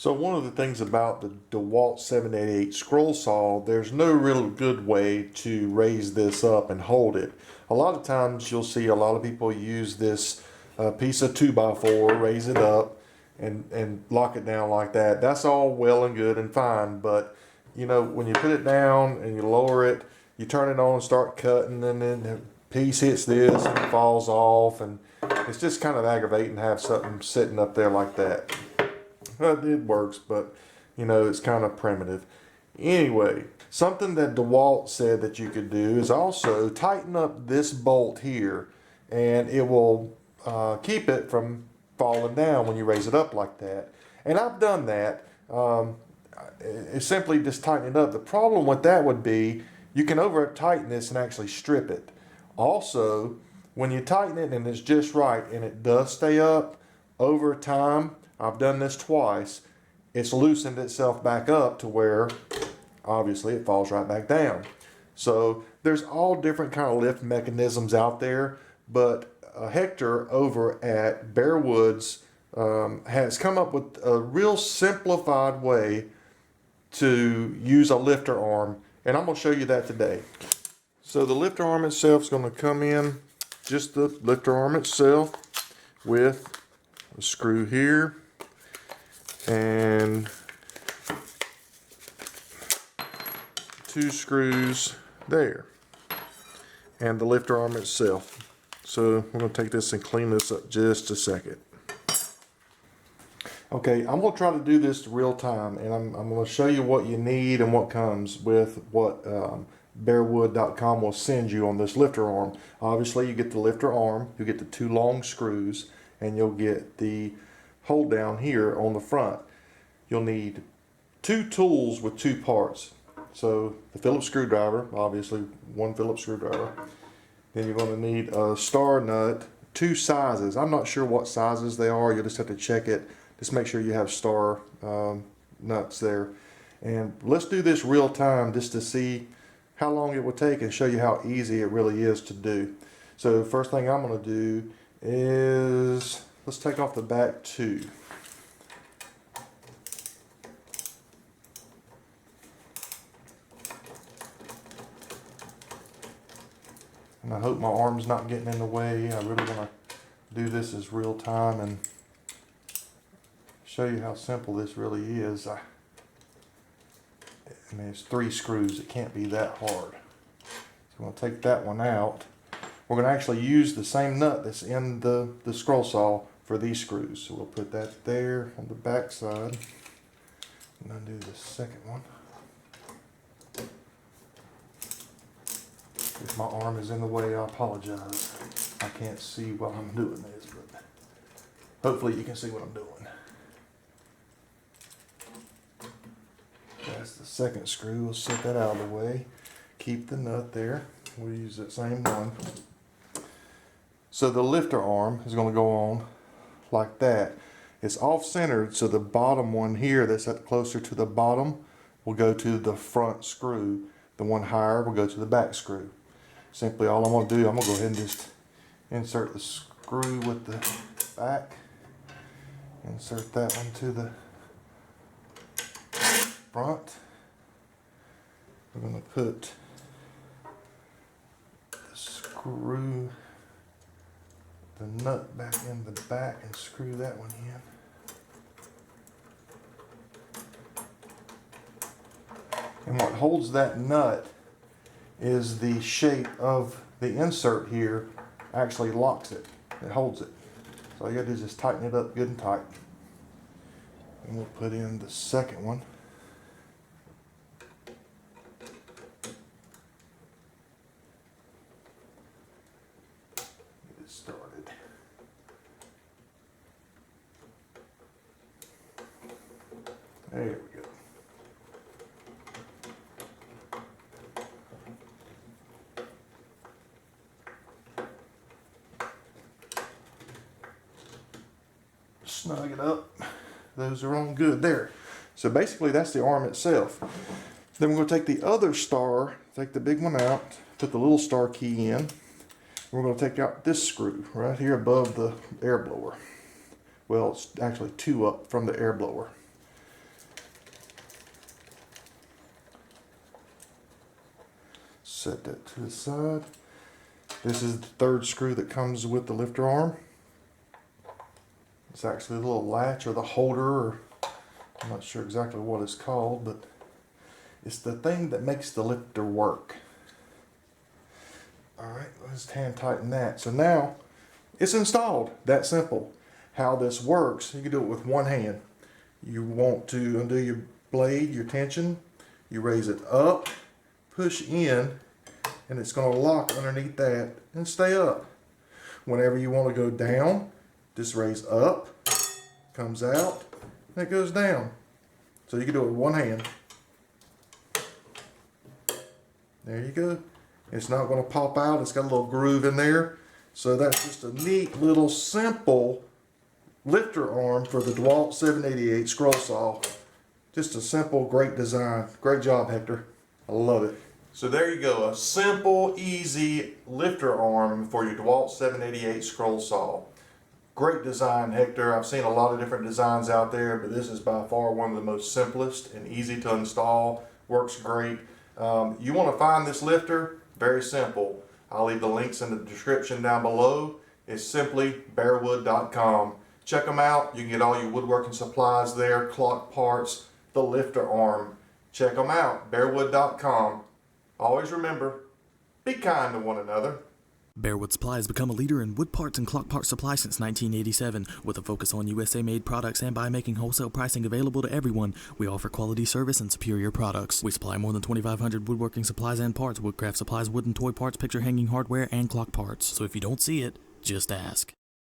So one of the things about the DeWalt 788 scroll saw, there's no real good way to raise this up and hold it. A lot of times you'll see a lot of people use this piece of 2x4, raise it up and lock it down like that. That's all well and good and fine, but you know, when you put it down and you lower it, you turn it on and start cutting, and then the piece hits this and it falls off, and it's just kind of aggravating to have something sitting up there like that. Well, it works, but you know, it's kind of primitive. Anyway, something that DeWalt said that you could do is also tighten up this bolt here, and it will keep it from falling down when you raise it up like that. And I've done that. It's simply just tighten it up. The problem with that would be you can over tighten this and actually strip it. Also, when you tighten it and it's just right and it does stay up, over time, I've done this twice, it's loosened itself back up to where obviously it falls right back down. So there's all different kind of lift mechanisms out there, but Hector over at Bear Woods has come up with a real simplified way to use a lifter arm, and I'm going to show you that today. So the lifter arm itself is going to come in, just the lifter arm itself with a screw here and 2 screws there, and the lifter arm itself. So I'm going to take this and clean this up just a second. Okay, I'm going to try to do this real time, and I'm going to show you what you need and what comes with what bearwood.com will send you on this lifter arm. Obviously, you get the lifter arm, you get the 2 long screws, and you'll get the hold down here on the front. You'll need 2 tools with 2 parts. So the Phillips screwdriver, obviously 1 Phillips screwdriver. Then you're going to need a star nut, 2 sizes. I'm not sure what sizes they are. You'll just have to check it. Just make sure you have star nuts there. And let's do this real time just to see how long it will take and show you how easy it really is to do. So first thing I'm going to do is, let's take off the back 2. And I hope my arm's not getting in the way. I really want to do this as real time and show you how simple this really is. I mean, it's 3 screws. It can't be that hard. So I'm going to take that one out. We're going to actually use the same nut that's in the scroll saw for these screws. So we'll put that there on the back side. And undo the second one. If my arm is in the way, I apologize. I can't see while I'm doing this, but hopefully you can see what I'm doing. That's the second screw. We'll set that out of the way. Keep the nut there. We'll use that same one. So the lifter arm is going to go on like that. It's off-centered, so the bottom one here that's up closer to the bottom will go to the front screw. The one higher will go to the back screw. Simply all I'm going to do, I'm going to go ahead and just insert the screw with the back. Insert that one to the front. We're going to put the screw, the nut back in the back and screw that one in. And what holds that nut is the shape of the insert here actually locks it. It holds it. So all you gotta do is just tighten it up good and tight. And we'll put in the second one. Get it started. There we go. Snug it up. Those are on good there. So basically that's the arm itself. Then we're going to take the other star, take the big one out, put the little star key in. We're going to take out this screw right here above the air blower. Well, it's actually 2 up from the air blower. Set that to the side. This is the third screw that comes with the lifter arm. It's actually a little latch or the holder, or I'm not sure exactly what it's called, but it's the thing that makes the lifter work. Alright, let's hand tighten that. So now it's installed. That simple. How this works, you can do it with one hand. You want to undo your blade, your tension, you raise it up, push in, and it's going to lock underneath that and stay up. Whenever you want to go down, just raise up, comes out, and it goes down. So you can do it with one hand. There you go. It's not going to pop out. It's got a little groove in there. So that's just a neat little simple lifter arm for the DeWalt 788 Scrollsaw. Just a simple, great design. Great job, Hector. I love it. So there you go, a simple, easy lifter arm for your DeWalt 788 Scrollsaw. Great design, Hector. I've seen a lot of different designs out there, but this is by far one of the most simplest and easy to install. Works great. You want to find this lifter? Very simple. I'll leave the links in the description down below. It's simply bearwood.com. Check them out. You can get all your woodworking supplies there, clock parts, the lifter arm. Check them out, bearwood.com. Always remember, be kind to one another. Bearwood Supply has become a leader in wood parts and clock part supply since 1987. With a focus on USA-made products and by making wholesale pricing available to everyone, we offer quality service and superior products. We supply more than 2,500 woodworking supplies and parts, woodcraft supplies, wooden toy parts, picture hanging hardware, and clock parts. So if you don't see it, just ask.